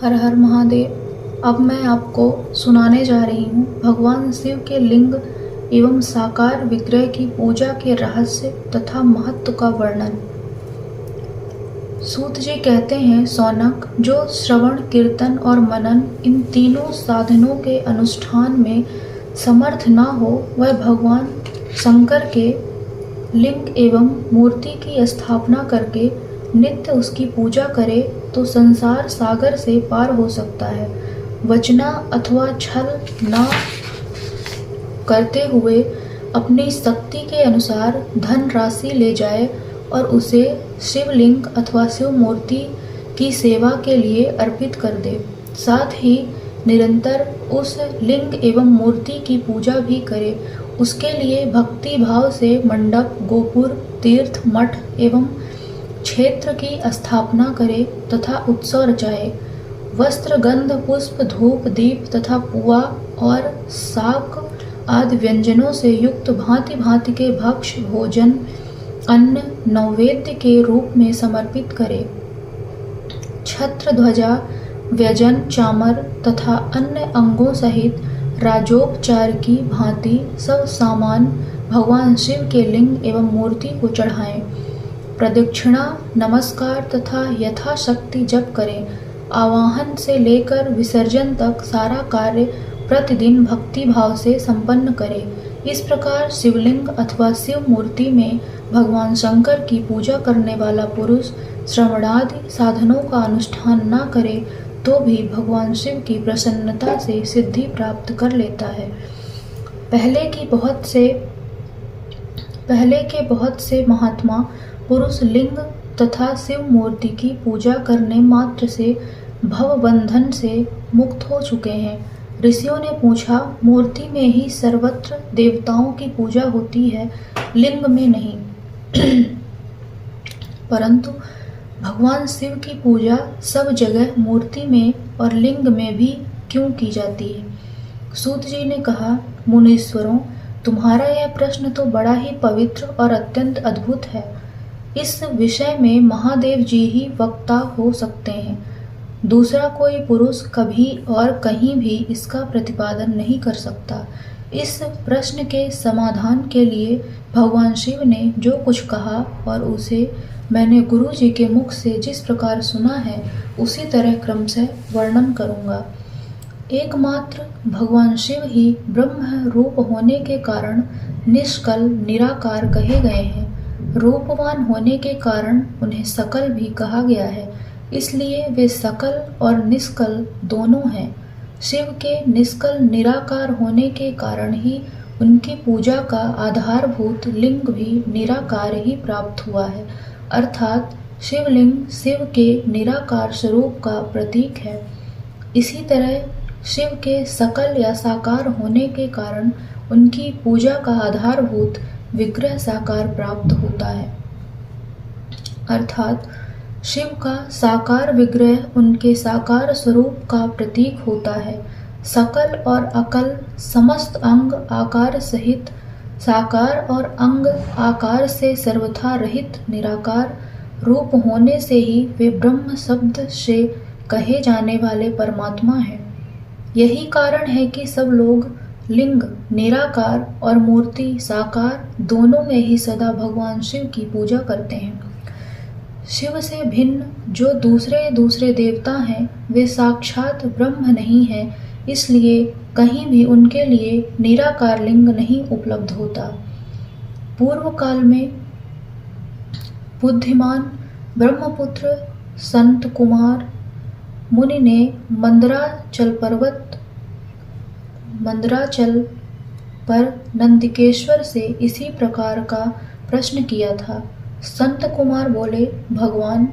हर हर महादेव। अब मैं आपको सुनाने जा रही हूँ भगवान शिव के लिंग एवं साकार विग्रह की पूजा के रहस्य तथा महत्व का वर्णन। सूत जी कहते हैं, सौनक, जो श्रवण, कीर्तन और मनन इन तीनों साधनों के अनुष्ठान में समर्थ न हो, वह भगवान शंकर के लिंग एवं मूर्ति की स्थापना करके नित्य उसकी पूजा करे तो संसार सागर से पार हो सकता है। वचना अथवा छल न करते हुए अपनी शक्ति के अनुसार धन राशि ले जाए और उसे शिवलिंग अथवा शिव मूर्ति की सेवा के लिए अर्पित कर दे। साथ ही निरंतर उस लिंग एवं मूर्ति की पूजा भी करे। उसके लिए भक्ति भाव से मंडप, गोपुर, तीर्थ, मठ एवं क्षेत्र की स्थापना करे तथा उत्सव रचाए। वस्त्र, गंध, पुष्प, धूप, दीप तथा पुआ और शाक आदि व्यंजनों से युक्त भांति भांति के भक्ष भोजन अन्न नैवेद्य के रूप में समर्पित करे। छत्र, ध्वजा, व्यजन, चामर तथा अन्य अंगों सहित राजोपचार की भांति सब सामान भगवान शिव के लिंग एवं मूर्ति को चढ़ाएं। प्रदक्षिणा, नमस्कार तथा यथाशक्ति जप करें। आवाहन से लेकर विसर्जन तक सारा कार्य प्रतिदिन भक्ति भाव से संपन्न करें। इस प्रकार शिवलिंग अथवा शिव मूर्ति में भगवान शंकर की पूजा करने वाला पुरुष श्रवणादि साधनों का अनुष्ठान न करे तो भी भगवान शिव की प्रसन्नता से सिद्धि प्राप्त कर लेता है। पहले के बहुत से महात्मा पुरुष लिंग तथा शिव मूर्ति की पूजा करने मात्र से भव बंधन से मुक्त हो चुके हैं। ऋषियों ने पूछा, मूर्ति में ही सर्वत्र देवताओं की पूजा होती है, लिंग में नहीं। परंतु भगवान शिव की पूजा सब जगह मूर्ति में और लिंग में भी क्यों की जाती है? सूत जी ने कहा, मुनीश्वरों, तुम्हारा यह प्रश्न तो बड़ा ही पवित्र और अत्यंत अद्भुत है। इस विषय में महादेव जी ही वक्ता हो सकते हैं। दूसरा कोई पुरुष कभी और कहीं भी इसका प्रतिपादन नहीं कर सकता। इस प्रश्न के समाधान के लिए भगवान शिव ने जो कुछ कहा और उसे मैंने गुरु जी के मुख से जिस प्रकार सुना है उसी तरह क्रमशः वर्णन करूंगा। एकमात्र भगवान शिव ही ब्रह्म रूप होने के कारण निष्कल निराकार कहे गए हैं। रूपवान होने के कारण उन्हें सकल भी कहा गया है, इसलिए वे सकल और निष्कल दोनों हैं। शिव के निष्कल निराकार होने के कारण ही उनकी पूजा का आधारभूत लिंग भी निराकार ही प्राप्त हुआ है, अर्थात शिवलिंग शिव के निराकार स्वरूप का प्रतीक है। इसी तरह शिव के सकल या साकार होने के कारण उनकी पूजा का आधारभूत विग्रह साकार प्राप्त होता है, अर्थात शिव का साकार विग्रह उनके साकार स्वरूप का प्रतीक होता है। सकल और अकल समस्त अंग आकार सहित साकार और अंग आकार से सर्वथा रहित निराकार रूप होने से ही वे ब्रह्म शब्द से कहे जाने वाले परमात्मा हैं। यही कारण है कि सब लोग लिंग निराकार और मूर्ति साकार दोनों में ही सदा भगवान शिव की पूजा करते हैं। शिव से भिन्न जो दूसरे देवता हैं वे साक्षात ब्रह्म नहीं हैं, इसलिए कहीं भी उनके लिए निराकार लिंग नहीं उपलब्ध होता। पूर्व काल में बुद्धिमान ब्रह्मपुत्र संत कुमार मुनि ने मंदराचल पर नंदिकेश्वर से इसी प्रकार का प्रश्न किया था। संत कुमार बोले, भगवान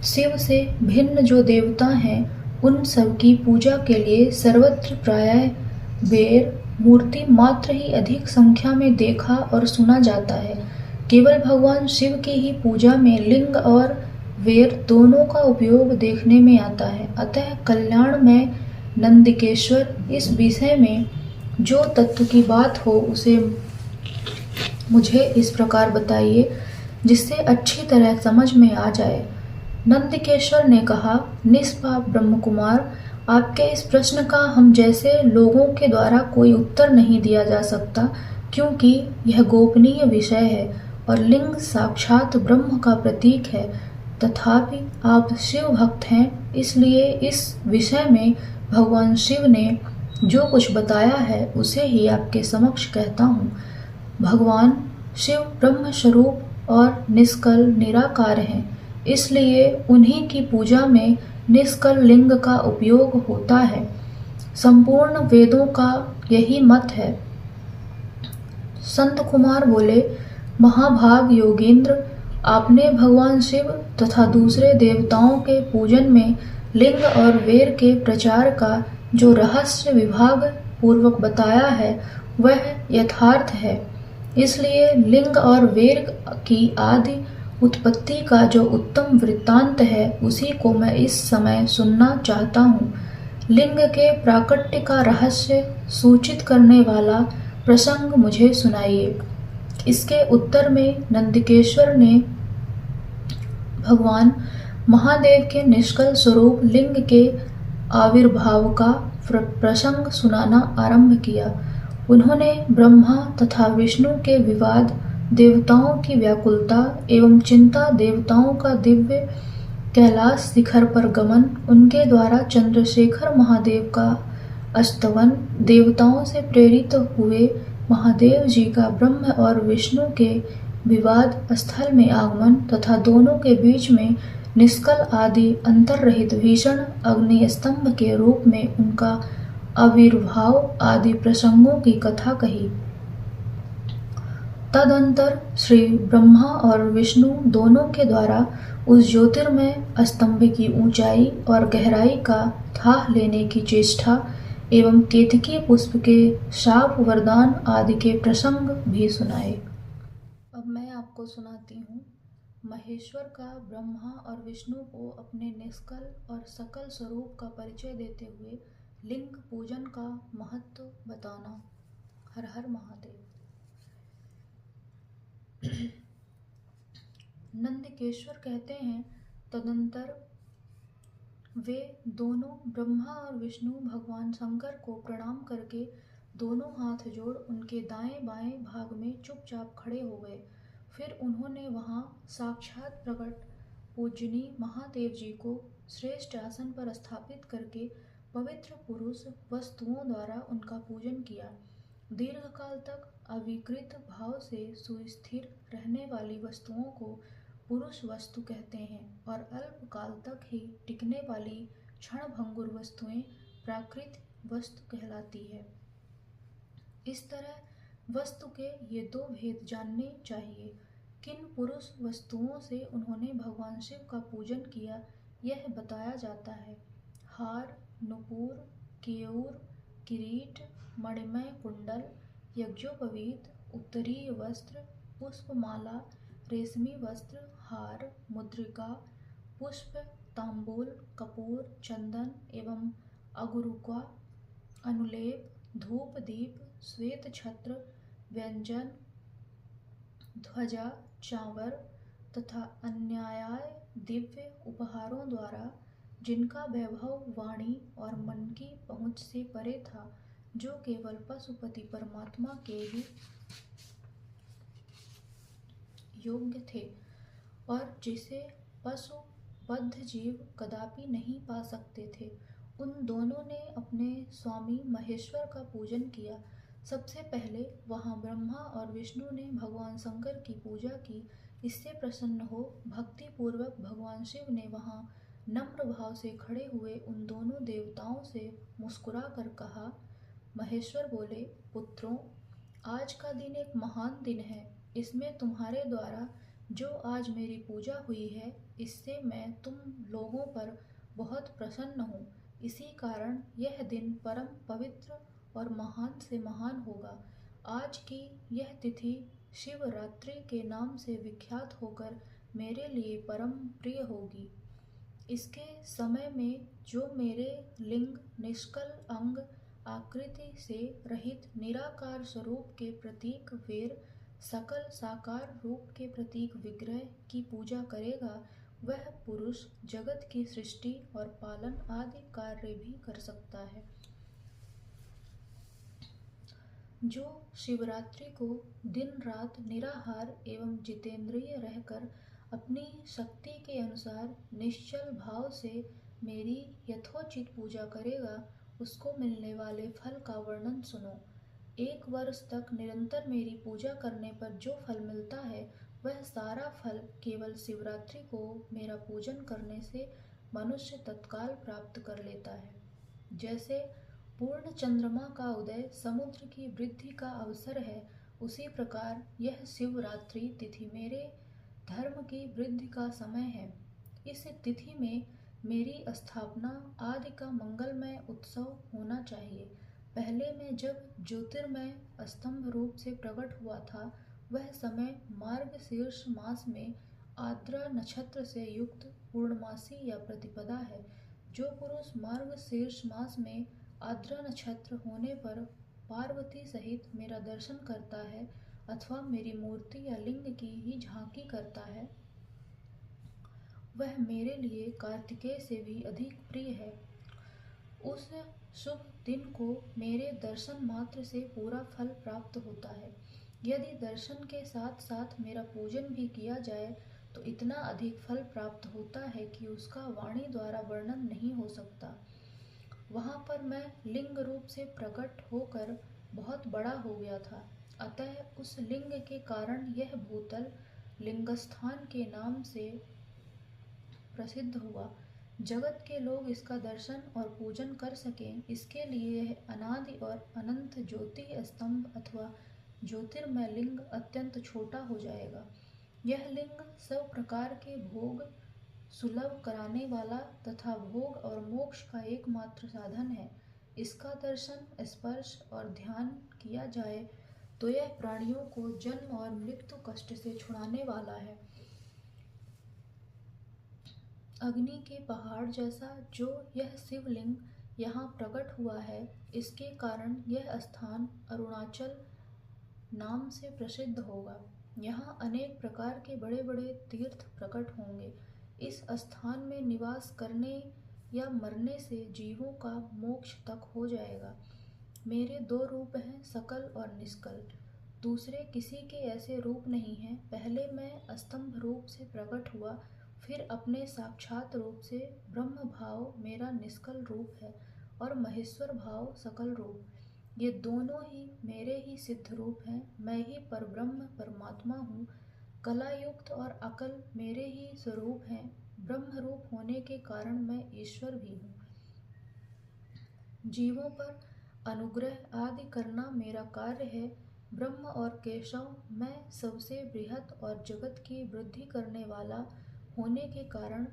शिव से भिन्न जो देवता हैं उन सब की पूजा के लिए सर्वत्र प्रायः वेर मूर्ति मात्र ही अधिक संख्या में देखा और सुना जाता है। केवल भगवान शिव की ही पूजा में लिंग और वेर दोनों का उपयोग देखने में आता है। अतः कल्याण में नंदिकेश्वर इस विषय में जो तत्व की बात हो उसे मुझे इस प्रकार बताइए जिससे अच्छी तरह समझ में आ जाए। नंदकेश्वर ने कहा, निष्पाप ब्रह्मकुमार, आपके इस प्रश्न का हम जैसे लोगों के द्वारा कोई उत्तर नहीं दिया जा सकता, क्योंकि यह गोपनीय विषय है और लिंग साक्षात ब्रह्म का प्रतीक है। तथापि आप शिव भक्त हैं, इसलिए इस विषय में भगवान शिव ने जो कुछ बताया है उसे ही आपके समक्ष कहता हूँ। भगवान शिव ब्रह्म स्वरूप और निष्कल निराकार हैं, इसलिए उन्हीं की पूजा में निष्कल लिंग का उपयोग होता है। संपूर्ण वेदों का यही मत है। संत कुमार बोले, महाभाग योगेंद्र, आपने भगवान शिव तथा दूसरे देवताओं के पूजन में लिंग और वेर के प्रचार का जो रहस्य विभाग पूर्वक बताया है वह यथार्थ है। इसलिए लिंग और वेर की आदि उत्पत्ति का जो उत्तम वृत्तांत है उसी को मैं इस समय सुनना चाहता हूँ। लिंग के प्राकट्य का रहस्य सूचित करने वाला प्रसंग मुझे सुनाइए। इसके उत्तर में नंदिकेश्वर ने भगवान महादेव के निष्कल स्वरूप लिंग के आविर्भाव का प्रसंग सुनाना आरंभ किया। उन्होंने ब्रह्मा तथा विष्णु के विवाद, देवताओं की व्याकुलता एवं चिंता, देवताओं का दिव्य कैलाश शिखर पर गमन, उनके द्वारा चंद्रशेखर महादेव का अस्तवन, देवताओं से प्रेरित हुए महादेव जी का ब्रह्म और विष्णु के विवाद स्थल में आगमन तथा दोनों के बीच में निष्कल आदि अंतर रहित भीषण अग्नि स्तंभ के रूप में उनका आविर्भाव आदि प्रसंगों की कथा कही। तदंतर श्री ब्रह्मा और विष्णु दोनों के द्वारा उस ज्योतिर्मय स्तंभ की ऊंचाई और गहराई का थाह लेने की चेष्टा एवं केतकी पुष्प के शाप वरदान आदि के प्रसंग भी सुनाए। अब मैं आपको सुनाती हूँ महेश्वर का ब्रह्मा और विष्णु को अपने निष्कल और सकल स्वरूप का परिचय देते हुए लिंग पूजन का महत्व बताना। हर हर महादेव। नंदिकेश्वर कहते हैं, तदंतर वे दोनों ब्रह्मा और विष्णु भगवान शंकर को प्रणाम करके दोनों हाथ जोड़ उनके दाएं बाएं भाग में चुपचाप खड़े हो गए। फिर उन्होंने वहां साक्षात प्रकट पूजनीय महादेव जी को श्रेष्ठ आसन पर स्थापित करके पवित्र पुरुष वस्तुओं द्वारा उनका पूजन किया। दीर्घकाल तक अविकृत भाव से सुस्थिर रहने वाली वस्तुओं को पुरुष वस्तु कहते हैं और अल्प काल तक ही टिकने वाली क्षणभंगुर वस्तुएं प्राकृत वस्तु कहलाती है। इस तरह वस्तु के ये दो भेद जानने चाहिए। किन पुरुष वस्तुओं से उन्होंने भगवान शिव का पूजन किया यह बताया जाता है। हार, नुपुर, केयूर, किरीट, मणिमय कुंडल, यज्ञोपवीत, उत्तरीय वस्त्र, पुष्पमाला, रेशमी वस्त्र, हार, मुद्रिका, पुष्प, तांबूल, कपूर, चंदन एवं अगुरुका, अनुलेप, धूप दीप, श्वेत छत्र, व्यंजन, ध्वजा, चावर तथा अन्याय दिव्य उपहारों द्वारा जिनका वैभव वाणी और मन की पहुंच से परे था, जो केवल पशुपति परमात्मा के ही योग्य थे और जिसे पशु बद्ध जीव कदापि नहीं पा सकते थे, उन दोनों ने अपने स्वामी महेश्वर का पूजन किया। सबसे पहले वहां ब्रह्मा और विष्णु ने भगवान शंकर की पूजा की। इससे प्रसन्न हो भक्ति पूर्वक भगवान शिव ने वहां नम्र भाव से खड़े हुए उन दोनों देवताओं से मुस्कुरा कर कहा। महेश्वर बोले, पुत्रों, आज का दिन एक महान दिन है। इसमें तुम्हारे द्वारा जो आज मेरी पूजा हुई है, इससे मैं तुम लोगों पर बहुत प्रसन्न हूँ। इसी कारण यह दिन परम पवित्र और महान से महान होगा। आज की यह तिथि शिवरात्रि के नाम से विख्यात होकर मेरे लिए परम प्रिय होगी। इसके समय में जो मेरे लिंग, निष्कल अंग, आकृति से रहित निराकार स्वरूप के प्रतीक वेर, सकल साकार रूप के प्रतीक विग्रह की पूजा करेगा, वह पुरुष जगत की सृष्टि और पालन आदि कार्य भी कर सकता है। जो शिवरात्रि को दिन रात निराहार एवं जितेंद्रिय रहकर अपनी शक्ति के अनुसार निश्चल भाव से मेरी यथोचित पूजा करेगा, उसको मिलने वाले फल का वर्णन सुनो। 1 वर्ष तक निरंतर मेरी पूजा करने पर जो फल मिलता है, वह सारा फल केवल शिवरात्रि को मेरा पूजन करने से मनुष्य तत्काल प्राप्त कर लेता है। जैसे पूर्ण चंद्रमा का उदय समुद्र की वृद्धि का अवसर है, उसी प्रकार यह शिवरात्रि तिथि मेरे धर्म की वृद्धि का समय है। इस तिथि में मेरी स्थापना आदि का मंगलमय उत्सव होना चाहिए। पहले मैं जब ज्योतिर्मय स्तंभ रूप से प्रकट हुआ था, वह समय मार्गशीर्ष मास में आर्द्रा नक्षत्र से युक्त पूर्णमासी या प्रतिपदा है। जो पुरुष मार्गशीर्ष मास में आर्द्रा नक्षत्र होने पर पार्वती सहित मेरा दर्शन करता है अथवा मेरी मूर्ति या लिंग की ही झांकी करता है, वह मेरे लिए कार्तिकेय से भी अधिक प्रिय है। उस शुभ दिन को मेरे दर्शन मात्र से पूरा फल प्राप्त होता है। यदि दर्शन के साथ साथ मेरा पूजन भी किया जाए तो इतना अधिक फल प्राप्त होता है कि उसका वाणी द्वारा वर्णन नहीं हो सकता। वहाँ पर मैं लिंग रूप से प्रकट होकर बहुत बड़ा हो गया था, अतः उस लिंग के कारण यह भूतल लिंगस्थान के नाम से प्रसिद्ध हुआ। जगत के लोग इसका दर्शन और पूजन कर सकें, इसके लिए यह अनादि और अनंत ज्योति स्तंभ अथवा ज्योतिर्मय लिंग अत्यंत छोटा हो जाएगा। यह लिंग सब प्रकार के भोग सुलभ कराने वाला तथा भोग और मोक्ष का एकमात्र साधन है। इसका दर्शन, स्पर्श और ध्यान किया जाए तो यह प्राणियों को जन्म और मृत्यु कष्ट से छुड़ाने वाला है। अग्नि के पहाड़ जैसा जो यह शिवलिंग यहाँ प्रकट हुआ है, इसके कारण यह स्थान अरुणाचल नाम से प्रसिद्ध होगा। यहाँ अनेक प्रकार के बड़े बड़े तीर्थ प्रकट होंगे। इस स्थान में निवास करने या मरने से जीवों का मोक्ष तक हो जाएगा। मेरे 2 रूप हैं, सकल और निष्कल। दूसरे किसी के ऐसे रूप नहीं हैं। पहले मैं स्तंभ रूप से प्रकट हुआ, फिर अपने साक्षात रूप से ब्रह्म भाव मेरा निष्कल रूप है और महेश्वर भाव सकल रूप। ये दोनों ही मेरे ही सिद्ध रूप हैं। मैं ही परब्रह्म परमात्मा हूँ। कला युक्त और अकल मेरे ही स्वरूप हैं। ब्रह्म रूप होने के कारण मैं ईश्वर भी हूँ। जीवों पर अनुग्रह आदि करना मेरा कार्य है। ब्रह्म और केशव मैं सबसे बृहत और जगत की वृद्धि करने वाला होने के कारण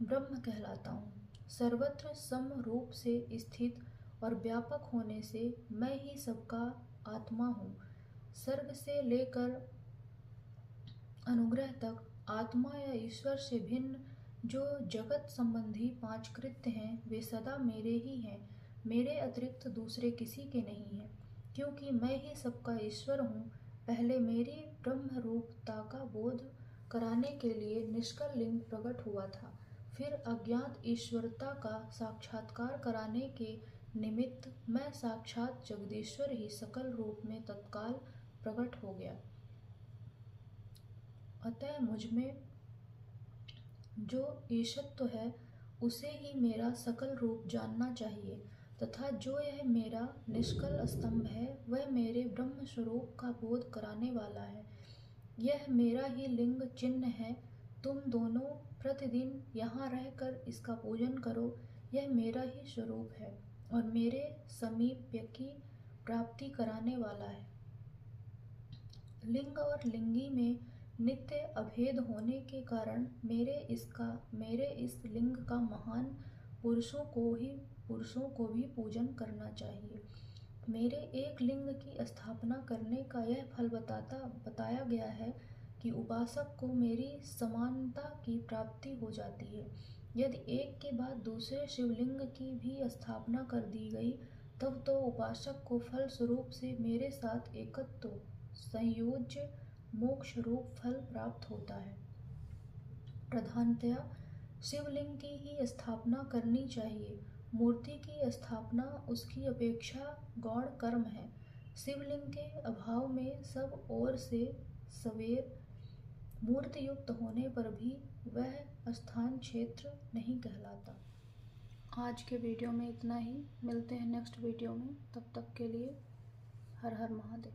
ब्रह्म कहलाता हूँ। सर्वत्र सम रूप से स्थित और व्यापक होने से मैं ही सबका आत्मा हूँ। सर्ग से लेकर अनुग्रह तक आत्मा या ईश्वर से भिन्न जो जगत संबंधी 5 कृत्य हैं, वे सदा मेरे ही हैं। मेरे अतिरिक्त दूसरे किसी के नहीं हैं, क्योंकि मैं ही सबका ईश्वर हूँ। पहले मेरी ब्रह्म रूपता का बोध कराने के लिए निष्कल लिंग प्रकट हुआ था। फिर अज्ञात ईश्वरता का साक्षात्कार कराने के निमित्त मैं साक्षात जगदीश्वर ही सकल रूप में तत्काल प्रकट हो गया। अतः मुझमें जो ईशत्व है, उसे ही मेरा सकल रूप जानना चाहिए, तथा जो यह मेरा निष्कल स्तंभ है, वह मेरे ब्रह्म स्वरूप का बोध कराने वाला है। यह मेरा ही लिंग चिन्ह है। तुम दोनों प्रतिदिन यहाँ रहकर इसका पूजन करो। यह मेरा ही स्वरूप है और मेरे समीप्य की प्राप्ति कराने वाला है। लिंग और लिंगी में नित्य अभेद होने के कारण मेरे इस लिंग का महान पुरुषों को भी पूजन करना चाहिए। मेरे एक लिंग की स्थापना करने का यह फल बताया गया है कि उपासक को मेरी समानता की प्राप्ति हो जाती है। यदि एक के बाद दूसरे शिवलिंग की भी स्थापना कर दी गई, तब तो उपासक को फल स्वरूप से मेरे साथ एकत्व संयोज्य मोक्ष रूप फल प्राप्त होता है। प्रधानतया शिवलिंग की ही स्थापना करनी चाहिए। मूर्ति की स्थापना उसकी अपेक्षा गौण कर्म है। शिवलिंग के अभाव में सब ओर से सवेर मूर्ति युक्त होने पर भी वह स्थान क्षेत्र नहीं कहलाता। आज के वीडियो में इतना ही। मिलते हैं नेक्स्ट वीडियो में। तब तक के लिए हर हर महादेव।